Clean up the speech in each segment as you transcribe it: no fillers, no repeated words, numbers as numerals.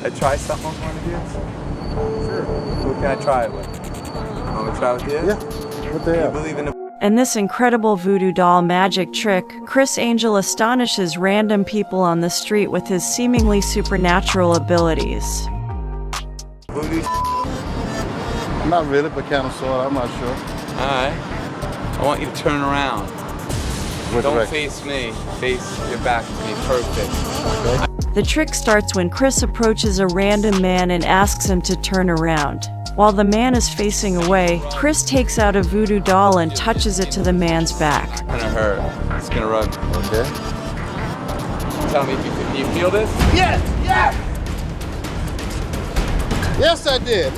try something with one of these? Sure. Who can I try it with? Want to try with you? Yeah. What the hell? You believe in the... In this incredible voodoo doll magic trick, Criss Angel astonishes random people on the street with his seemingly supernatural abilities. voodoo? Not really, but kind of sort of. I'm not sure. Alright. I want you to turn around. Which Don't direction? face me. Face your back to me. Perfect. Okay. The trick starts when Criss approaches a random man and asks him to turn around. While the man is facing away, Criss takes out a voodoo doll and touches it to the man's back. It's gonna hurt. It's gonna rub. Okay. Tell me if you can. You feel this? Yes! Yes! Yes, I did.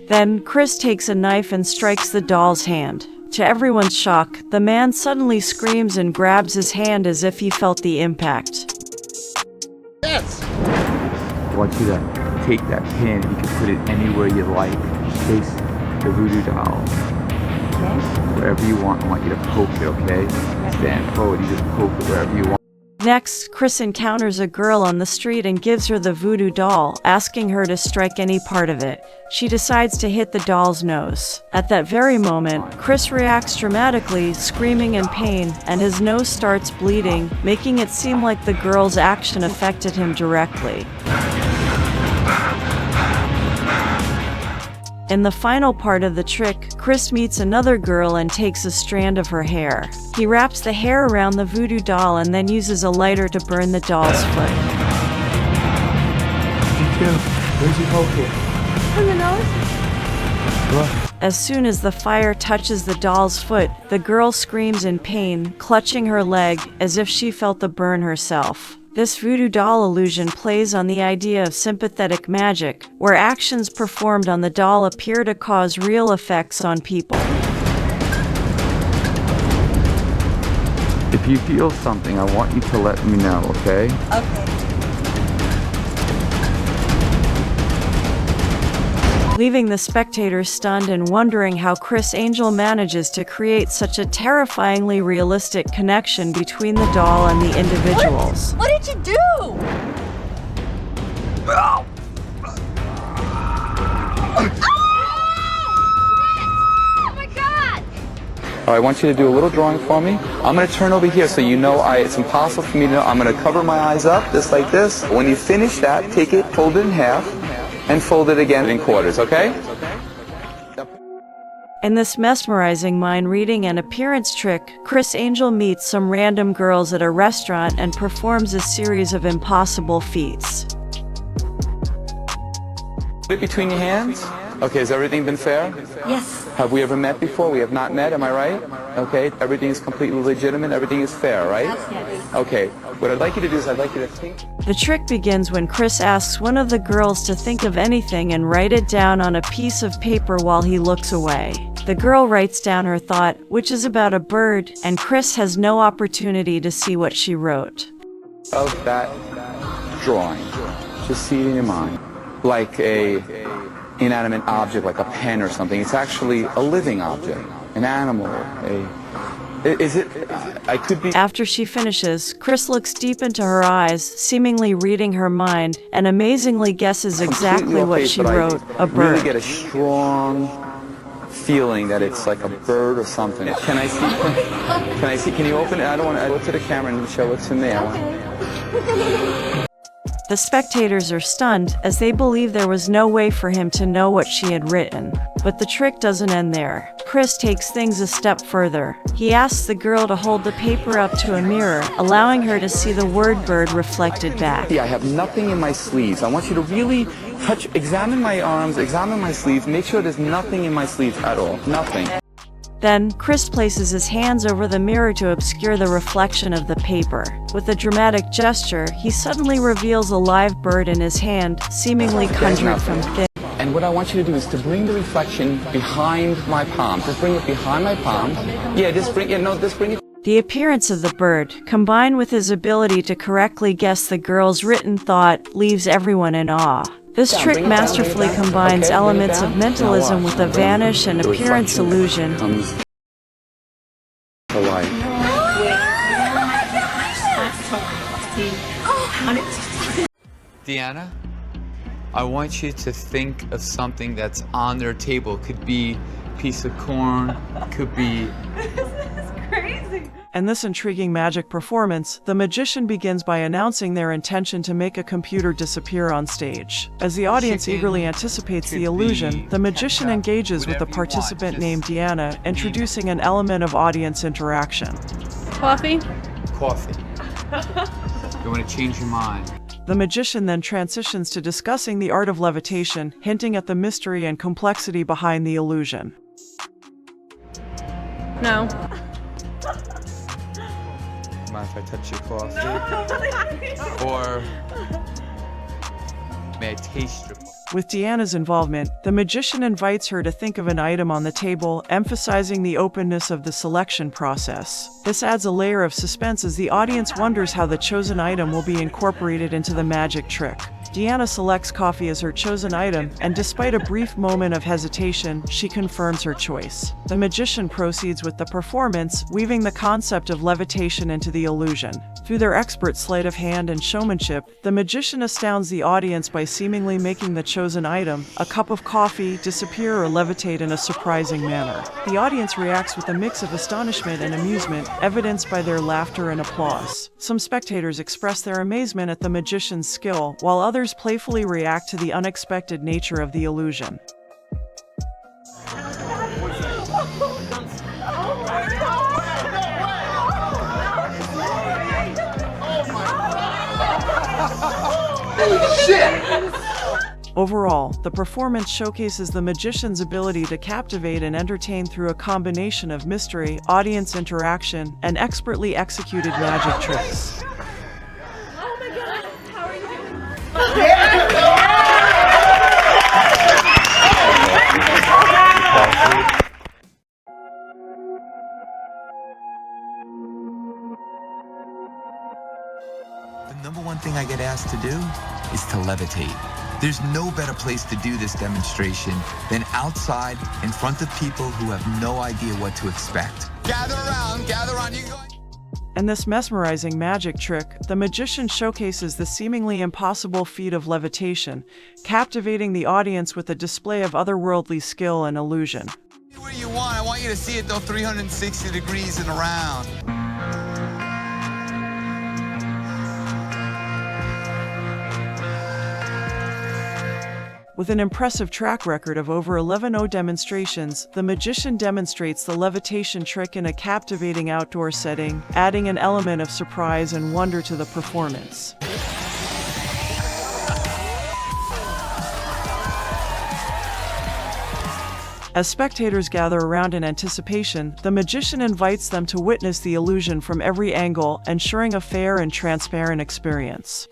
Then, Criss takes a knife and strikes the doll's hand. To everyone's shock, the man suddenly screams and grabs his hand as if he felt the impact. Yes! I want you to take that pin, you can put it anywhere you like. Face the voodoo doll. Okay. Wherever you want, I want you to poke it, okay? Stand forward, you just poke it wherever you want. Next, Criss encounters a girl on the street and gives her the voodoo doll, asking her to strike any part of it. She decides to hit the doll's nose. At that very moment, Criss reacts dramatically, screaming in pain, and his nose starts bleeding, making it seem like the girl's action affected him directly. In the final part of the trick, Criss meets another girl and takes a strand of her hair. He wraps the hair around the voodoo doll and then uses a lighter to burn the doll's foot. Where's your poke it? On the nose? As soon as the fire touches the doll's foot, the girl screams in pain, clutching her leg as if she felt the burn herself. This voodoo doll illusion plays on the idea of sympathetic magic, where actions performed on the doll appear to cause real effects on people. If you feel something, I want you to let me know, okay? Okay. Leaving the spectators stunned and wondering how Criss Angel manages to create such a terrifyingly realistic connection between the doll and the individuals. What did you do? Oh! Oh my God! All right, I want you to do a little drawing for me. I'm going to turn over here so you know it's impossible for me to know. I'm going to cover my eyes up, just like this. When you finish that, take it, fold it in half, and fold it again in quarters, okay? In this mesmerizing mind-reading and appearance trick, Criss Angel meets some random girls at a restaurant and performs a series of impossible feats. Put it between your hands. Okay, has everything been fair? Yes. Have we ever met before? We have not met, am I right? Okay, everything is completely legitimate, everything is fair, right? Yes. Okay, what I'd like you to do is I'd like you to think. The trick begins when Criss asks one of the girls to think of anything and write it down on a piece of paper while he looks away. The girl writes down her thought, which is about a bird, and Criss has no opportunity to see what she wrote. Of that drawing, just see it in your mind, like a inanimate object, like a pen or something. It's actually a living object, an animal, I could be... After she finishes, Criss looks deep into her eyes, seemingly reading her mind, and amazingly guesses exactly what she wrote, a bird. I really get a strong feeling that it's like a bird or something. Can I see? Can I see? Can you open it? I don't want to go to the camera and show it to me. The spectators are stunned, as they believe there was no way for him to know what she had written. But the trick doesn't end there. Criss takes things a step further. He asks the girl to hold the paper up to a mirror, allowing her to see the word bird reflected back. I have nothing in my sleeves. I want you to really examine my arms, examine my sleeves, make sure there's nothing in my sleeves at all. Nothing. Then, Criss places his hands over the mirror to obscure the reflection of the paper. With a dramatic gesture, he suddenly reveals a live bird in his hand, seemingly conjured from thin. And what I want you to do is to bring the reflection behind my palm. Just bring it behind my palm. Yeah, just bring it. The appearance of the bird, combined with his ability to correctly guess the girl's written thought, leaves everyone in awe. This trick masterfully combines elements of mentalism with a vanish and appearance illusion. Deanna? I want you to think of something that's on their table. Could be a piece of corn, could be... In this intriguing magic performance, the magician begins by announcing their intention to make a computer disappear on stage. As the audience eagerly anticipates the illusion, the magician engages with a participant named Deanna, introducing an element of audience interaction. Coffee? Coffee. You want to change your mind. The magician then transitions to discussing the art of levitation, hinting at the mystery and complexity behind the illusion. No. Mind if I touch your coffee? Or may I taste your coffee? With Deanna's involvement, the magician invites her to think of an item on the table, emphasizing the openness of the selection process. This adds a layer of suspense as the audience wonders how the chosen item will be incorporated into the magic trick. Deanna selects coffee as her chosen item, and despite a brief moment of hesitation, she confirms her choice. The magician proceeds with the performance, weaving the concept of levitation into the illusion. Through their expert sleight of hand and showmanship, the magician astounds the audience by seemingly making the chosen item, a cup of coffee, disappear or levitate in a surprising manner. The audience reacts with a mix of astonishment and amusement, evidenced by their laughter and applause. Some spectators express their amazement at the magician's skill, while others playfully react to the unexpected nature of the illusion. Overall, the performance showcases the magician's ability to captivate and entertain through a combination of mystery, audience interaction, and expertly executed magic tricks. Oh my god, how are you doing? The number one thing I get asked to do is to levitate. There's no better place to do this demonstration than outside in front of people who have no idea what to expect. Gather around, you can go. In this mesmerizing magic trick, the magician showcases the seemingly impossible feat of levitation, captivating the audience with a display of otherworldly skill and illusion. Where you want, I want you to see it though 360 degrees and around. With an impressive track record of over 11 demonstrations, the magician demonstrates the levitation trick in a captivating outdoor setting, adding an element of surprise and wonder to the performance. As spectators gather around in anticipation, the magician invites them to witness the illusion from every angle, ensuring a fair and transparent experience.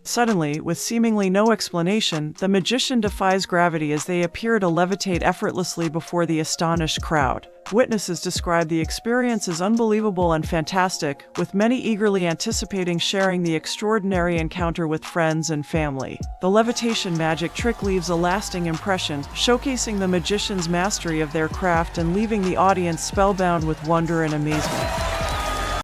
Suddenly, with seemingly no explanation, the magician defies gravity as they appear to levitate effortlessly before the astonished crowd. Witnesses describe the experience as unbelievable and fantastic, with many eagerly anticipating sharing the extraordinary encounter with friends and family. The levitation magic trick leaves a lasting impression, showcasing the magician's mastery of their craft and leaving the audience spellbound with wonder and amazement.